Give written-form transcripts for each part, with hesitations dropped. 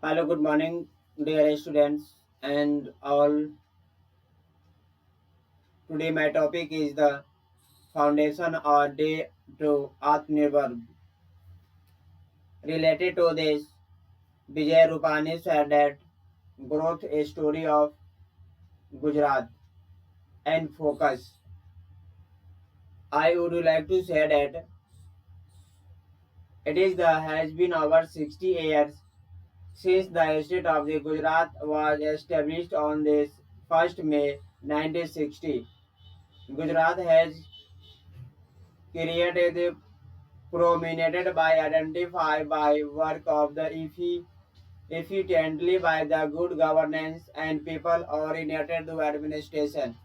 Hello, good morning, dear students, and all. Today, my topic is the foundation or day to Atmanirbhar. Related to this, Vijay Rupani said that growth is story of Gujarat and focus. I would like to say that it is the has been over 60 years since the state of the Gujarat was established on this 1st May 1960. Gujarat has created prominent by identified by work of the efficiently by the good governance and people oriented to administration,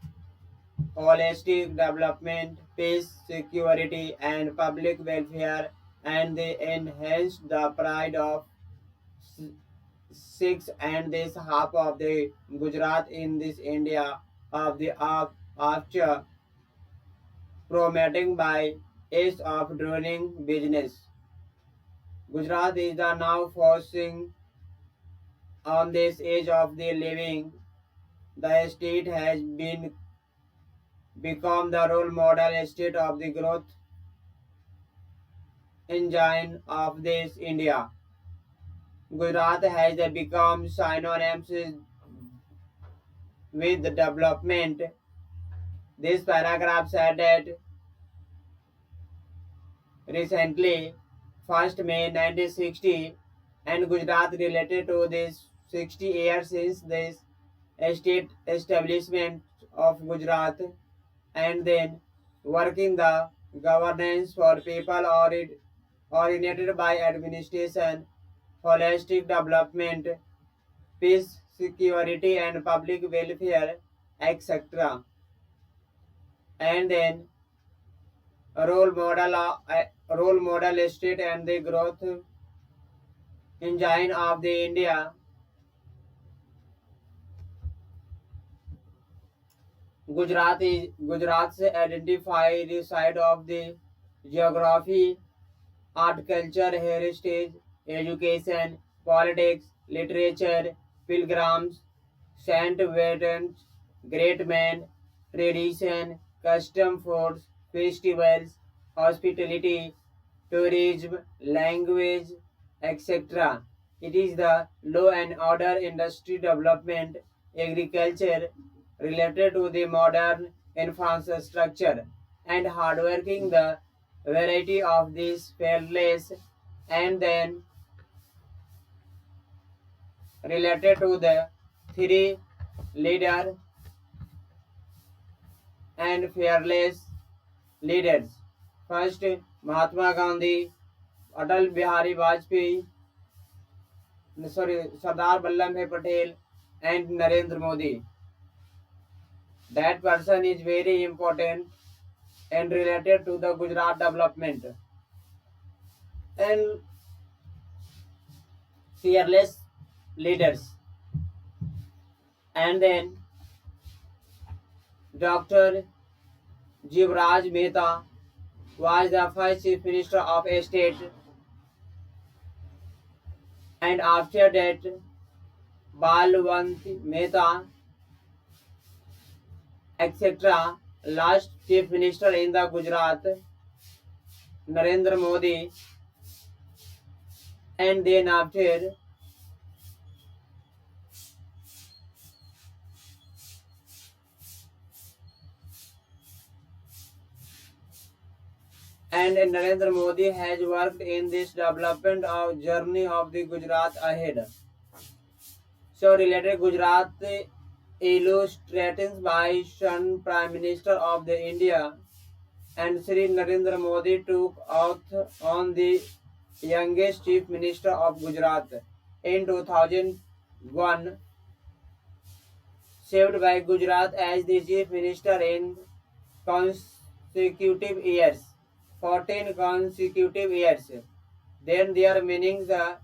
holistic development, peace, security, and public welfare, and they enhance the pride of six and this half of the Gujarat in this India of the after promoting by ease of doing business. Gujarat is the now forcing on this age of the living. The state has been become the role model state of the growth engine of this India. Gujarat has become synonymous with development. This paragraph said that recently, 1st May 1960, and Gujarat related to this 60 years since this state establishment of Gujarat and then working the governance for people oriented by administration, holistic development, peace, security and public welfare, etc. And then role model state and the growth engine of the India. Gujarat से identify the side of the geography, art, culture, heritage, education, politics, literature, pilgrims, saint veterans, great men, tradition, custom foods, festivals, hospitality, tourism, language, etc. It is the law and order, industry development, agriculture, related to the modern infrastructure, and hardworking the variety of these fearless and then related to the three leader and fearless leaders. First, Mahatma Gandhi, Atal Bihari Vajpayee, Sardar Vallabhbhai Patel, and Narendra Modi. That person is very important and related to the Gujarat development. And fearless leaders. And then Dr. Jivraj Mehta was the first Chief Minister of a state, and after that, Balwant Mehta, etc. Last Chief Minister in the Gujarat, Narendra Modi, and then after and Narendra Modi has worked in this development of journey of the Gujarat ahead. So related Gujarat illustrations by Son Prime Minister of the India and Sri Narendra Modi took oath on the youngest Chief Minister of Gujarat in 2001, served by Gujarat as the Chief Minister in consecutive years, 14 consecutive years. Then their meaning the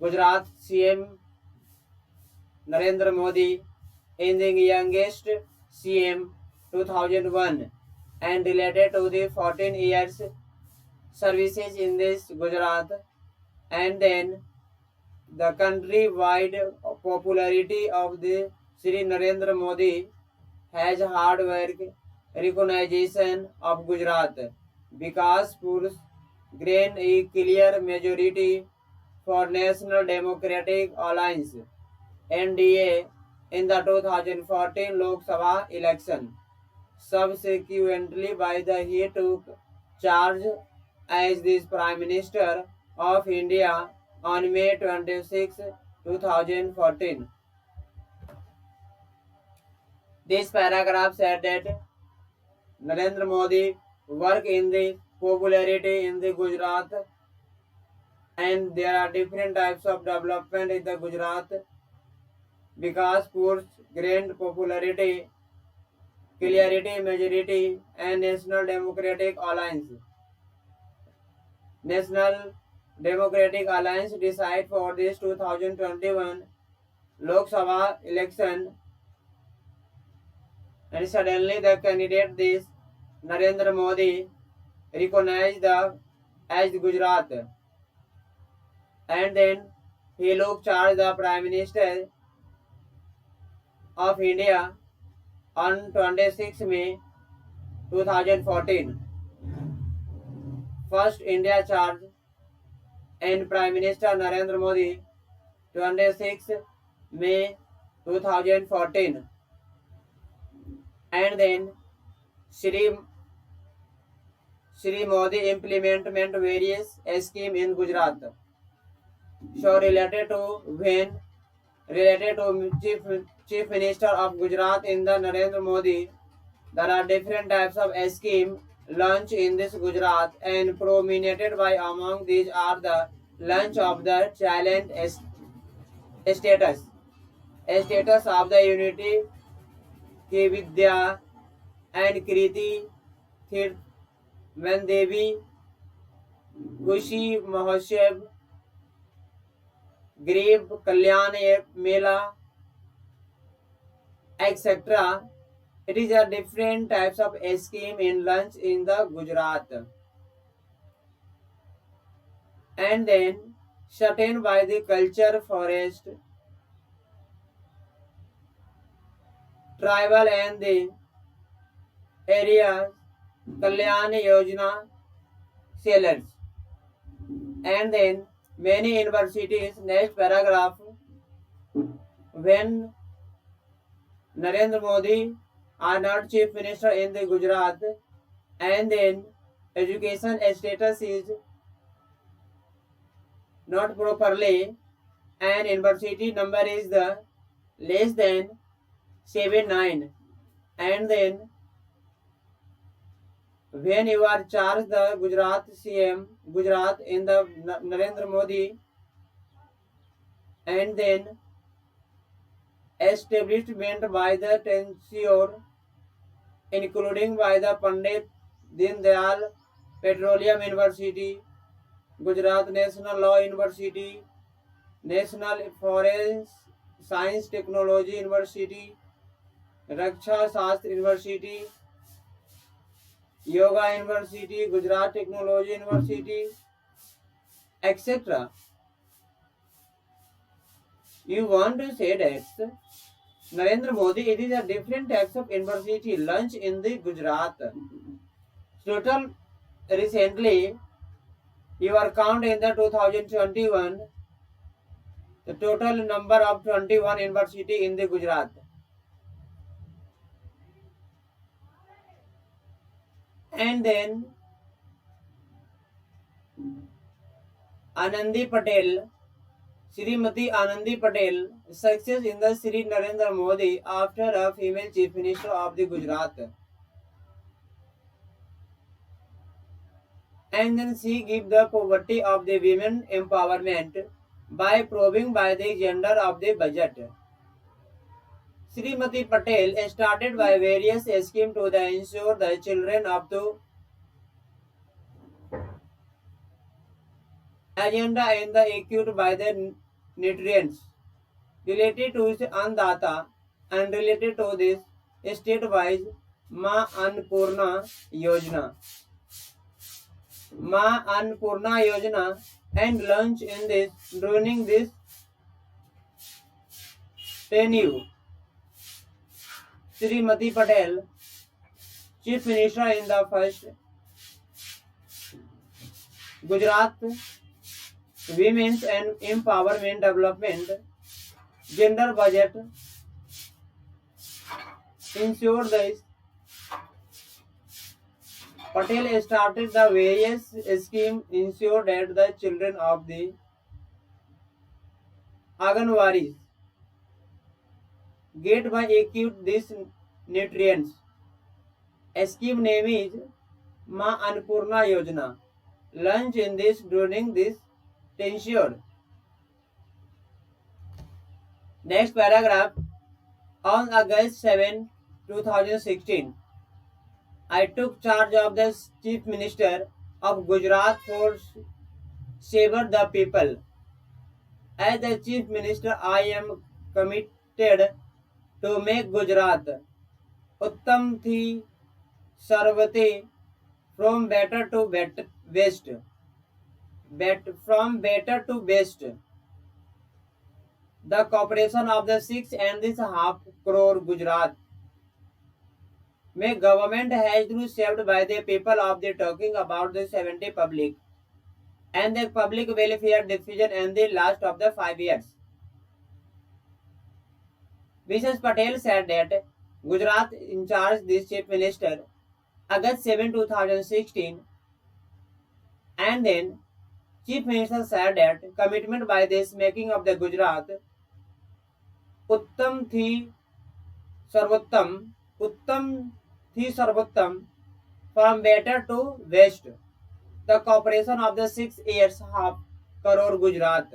Gujarat CM Narendra Modi in the youngest CM 2001 and related to the 14 years services in this Gujarat, and then the country-wide popularity of the Shri Narendra Modi has hard work recognition of Gujarat. Bikaspur's gained a clear majority for National Democratic Alliance (NDA) in the 2014 Lok Sabha election. Subsequently, by the he took charge as the Prime Minister of India on May 26, 2014. This paragraph said that Narendra Modi work in the popularity in the Gujarat, and there are different types of development in the Gujarat. Bikaspur's gained popularity, clarity, majority, and National Democratic Alliance. National Democratic Alliance decide for this 2021 Lok Sabha election, and suddenly the candidate this Narendra Modi recognized as Gujarat, and then he looked charge the Prime Minister of India on 26 May 2014. First India charge and Prime Minister Narendra Modi 26 May 2014, and then Shri Modi implemented various schemes in Gujarat. So related to Chief Minister of Gujarat in the Narendra Modi, there are different types of scheme launched in this Gujarat, and prominent by among these are the launch of the challenge status of the Unity Ki Vidya and Kriti Tirth Mandevi Kushi Mahotsav, Garib Kalyan Mela, etc. It is a different types of scheme in lunch in the Gujarat, and then certain by the culture, forest, tribal and the areas Kalyan Yojana sellers, and then many universities. Next paragraph, when Narendra Modi are not Chief Minister in the Gujarat, and then education status is not properly, and university number is the less than 7-9, and then when you are charged the Gujarat CM Gujarat in the Narendra Modi, and then establishment by the tenure including by the Pandit Deen Dayal Petroleum University, Gujarat National Law University, National Foreign Science Technology University, Raksha Shastra University, Yoga University, Gujarat Technology University, etc. You want to say that Narendra Modi, it is a different types of university launch in the Gujarat. Total recently, you are count in the 2021, the total number of 21 university in the Gujarat. And then Anandi Patel, Srimati Anandi Patel, success in the Shri Narendra Modi after a female Chief Minister of the Gujarat. And then she give the poverty of the women empowerment by probing by the gender of the budget. Srimati Patel started by various schemes to ensure the children up to agenda in the acute by the nutrients related to his Annadata and related to this state-wise Ma Annapurna Yojana. Ma Annapurna Yojana and launch in this during this tenure. Srimati Patel, Chief Minister in the first Gujarat Women's and Empowerment Development Gender Budget ensured this. Patel started the various schemes ensured that the children of the Anganwadis get by acute these nutrients. A scheme name is Ma Annapurna Yojana. Lunch in this during this ensured. Next paragraph. On August 7, 2016, I took charge of the Chief Minister of Gujarat for Save the People. As the Chief Minister, I am committed to make Gujarat Uttam thi Sarvate from better to best. From better to best. The cooperation of the 6.5 crore Gujarat may government has been saved by the people of the talking about the 70 public and the public welfare decision in the last of the 5 years. Mrs. Patel said that Gujarat in charge this Chief Minister August 7, 2016, and then Chief Minister said that commitment by this making of the Gujarat Uttam thi Sarvottam from better to best. The cooperation of the 6.5 crore Gujarat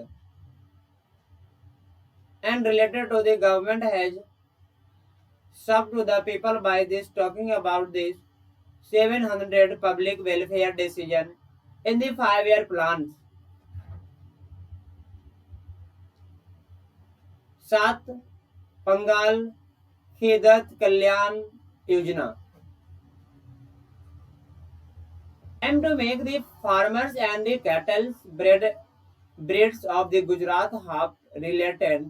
and related to the government has served to the people by this talking about this 700 public welfare decision in the 5-year plans. 7 Pangal Khidat Kalyan Yojana. And to make the farmers and the cattle breeds of the Gujarat half related.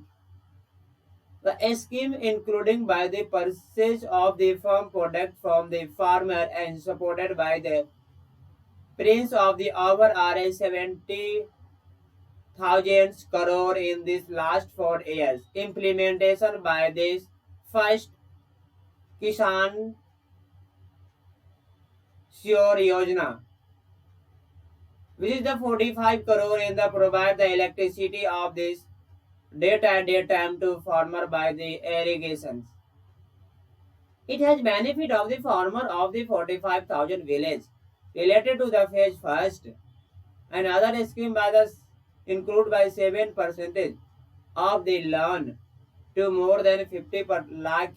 The scheme including by the purchase of the farm product from the farmer and supported by the Prince of the over RS 70,000 crore in this last 4 years. Implementation by this first Kisan Sure Yojana, which is the 45 crore in the provide the electricity of this daytime to farmer by the irrigations. It has benefit of the farmer of the 45,000 village related to the phase first and other scheme by the include by 7% of the loan to more than 50 lakh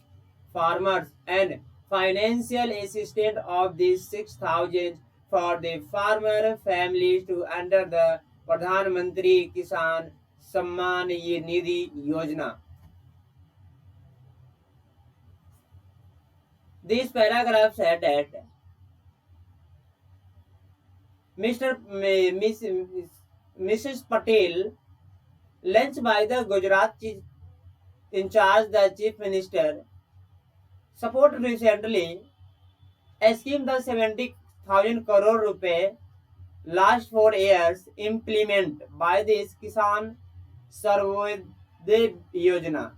farmers and financial assistance of these 6,000 for the farmer families to under the Pradhan Mantri Kisan Samman Nidhi Yojana. This paragraph said that Mrs. Patel, launched by the Gujarat in charge the Chief Minister, support recently a scheme the 70,000 crore rupee last 4 years implement by this Kisan Sarvodaya Yojana.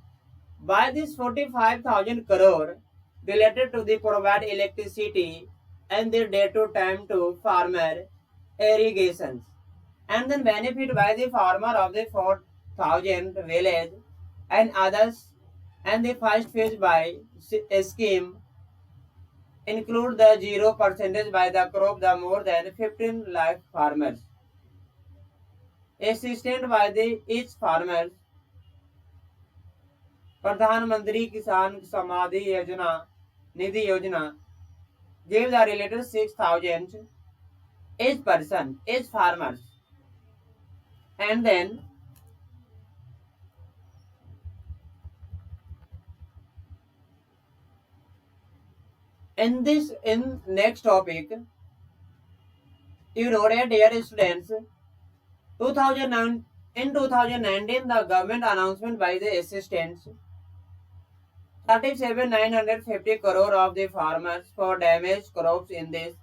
By this 45,000 crore related to the provide electricity and the day to time to farmer irrigations and then benefit by the farmer of the 4,000 village and others and the first phase by a scheme include the 0% by the crop the more than 15 lakh farmers. Assisted by the each farmer Pradhan Mantri Kisan Samadhi Yojana Nidhi Yojana gave the related 6,000 each person, each farmers. And then in next topic, you know that dear students, 2009 in 2019 the government announcement by the assistants 37,950 crore of the farmers for damaged crops in this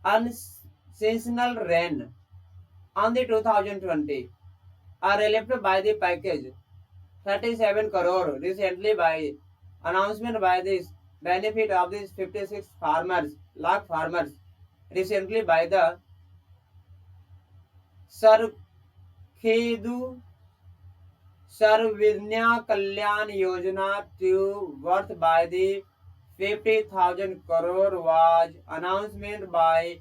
unseasonal rain on the 2020 are relieved by the package 37 crore recently by announcement by this benefit of these 56 farmers lakh farmers recently by the Sarkhedoo Sarvinya Kalyan Yojana to worth by the 50,000 crore was announcement by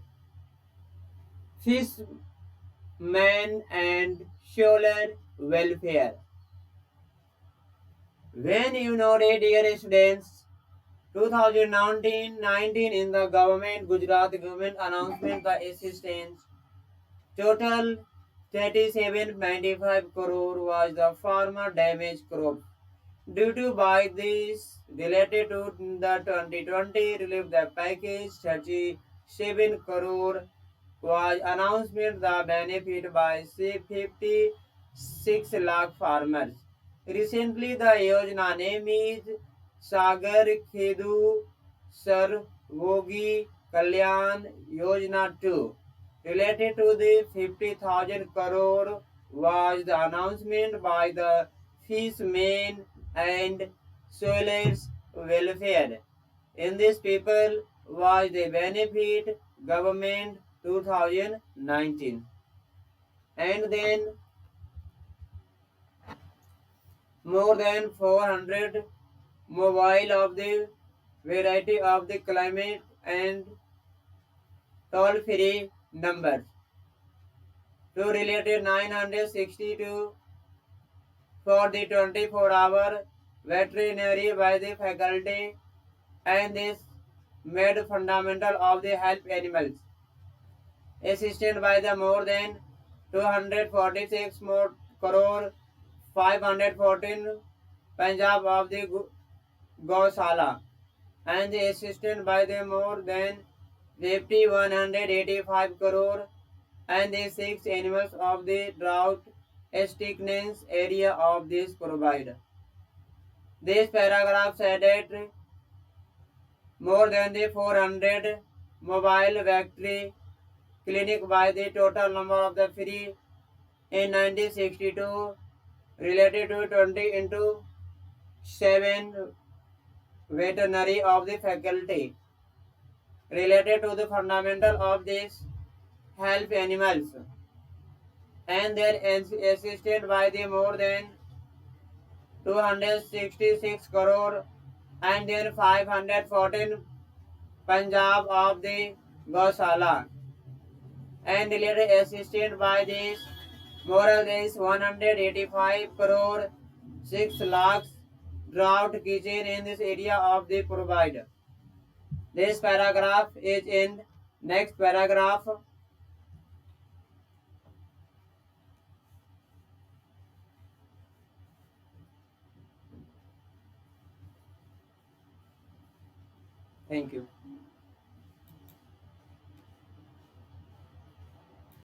Fishermen and Solar Welfare. When you know it, dear students, 2019 in the government, Gujarat government announcement the assistance. Total 3795 crore was the farmer damage crop. Due to by this related to the 2020 relief the package 37 crore was announcement the benefit by 56 lakh farmers. Recently the Yojana name is Sagar Khedu Sarvogi Kalyan Yojana 2. Related to the 50,000 crore was the announcement by the Fishermen and Solars Welfare. In this people was the benefit government 2019. And then more than 400 mobile of the variety of the climate and toll free numbers to related 962 for the 24-hour veterinary by the faculty and this made fundamental of the help animals assisted by the more than 246 more crore 514 Punjab of the Gausala and the assisted by the more than 50,185 crore and the 6 animals of the drought stricken area of this provide. This paragraph said that more than the 400 mobile veterinary clinic by the total number of the free in 1962 related to 20 into 7 veterinary of the faculty related to the fundamental of this help animals and their assisted by the more than 266 crore and then 514 Punjab of the Gausala and related assisted by this moral is 185 crore 6 lakhs drought kitchen in this area of the provider. This paragraph is in next paragraph. Thank you.